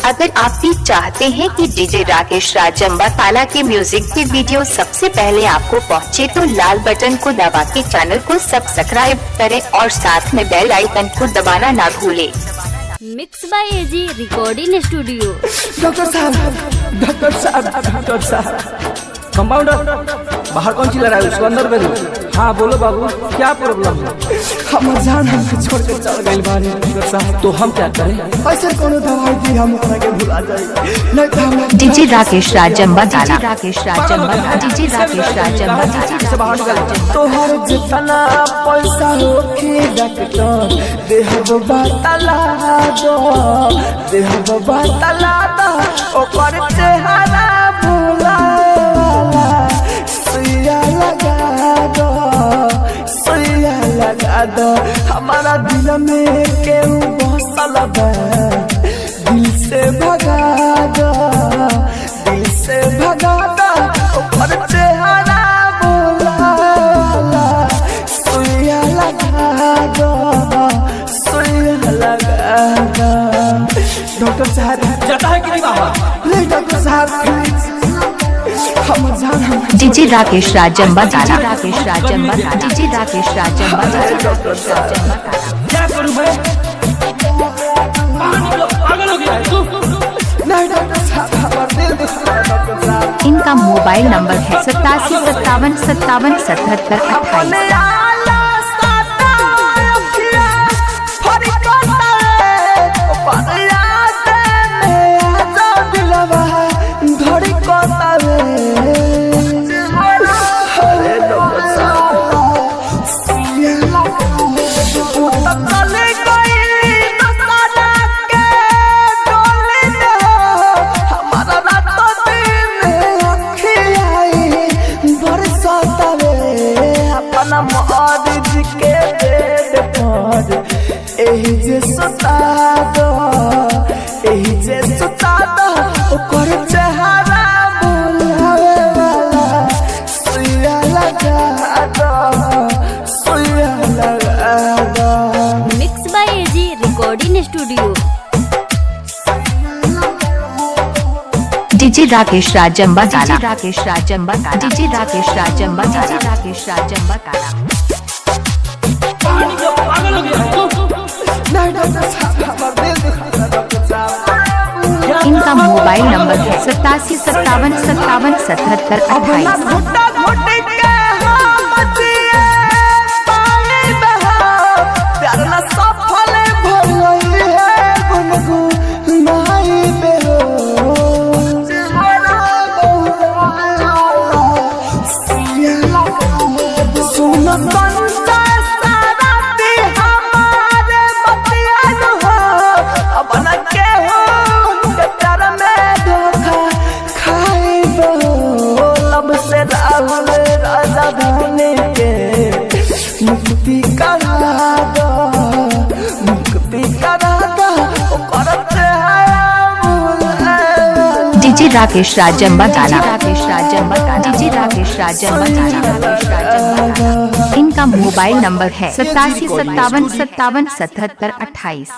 अगर आप भी चाहते हैं कि डीजे राकेश राज अम्बाताला के म्यूजिक की वीडियो सबसे पहले आपको पहुंचे तो लाल बटन को दबा के चैनल को सब्सक्राइब करें और साथ में बेल आइकन को दबाना ना भूलें। Mix by AG recording studio. Doctor साहब कंपाउंडर बाहर कौन चिल्ला रहा है? उसको अंदर भेजो। हाँ बोलो बाबू, क्या प्रॉब्लम है? हम जान हमको छोड़ के चल गए बारे डॉक्टर साहब, तो हम क्या करें? ऐसे कोनो दवाई दी हम ओकरा के भुला जाए नहीं तो हम डीजे राकेश राज अम्बाताला डीजे राकेश राज अम्बाताला से बाहर निकल। तोहर जितना पैसा होखी डॉक्टर देह बताला दो, देह बताला दो ओकर चेहरा भुला लगा दो। हमारा दिल में केहू बसल बा, दिल से भगा दो, दिल से भगा दो ऊपर चेहरा बोला सुइया लगा दो, सुइया लगा दो। डॉक्टर साहब जाता है कि नहीं बाबा? नहीं डॉक्टर साहब, डीजे राकेश राज अम्बाताला डीजे राकेश राज अम्बाताला। क्या करूं मैं? पागल हो गया है तू? नहीं डॉक्टर साहब, हमारा दिल दुखा है डॉक्टर साहब। इनका मोबाइल नंबर है 8757577728। जे सुता दो, जे सुता दो ओकर चेहरा बुलावे वाला सुइया लगा दो, सुइया लगा दो। Mix by AG recording studio. DJ Rakesh Raj Ambatala DJ Rakesh Raj Ambatala. पागल हो गया है तू? नहीं डॉक्टर साहब, हमारा दिल दुखा है डॉक्टर साहब। इनका मोबाइल नंबर है 8757577728। मुक्ति करा दो, मुक्ति करा दो ओकर चेहरा। DJ Rakesh Raj Ambatala DJ Rakesh Raj अम्बाताला। इनका मोबाइल नंबर है 8757577728।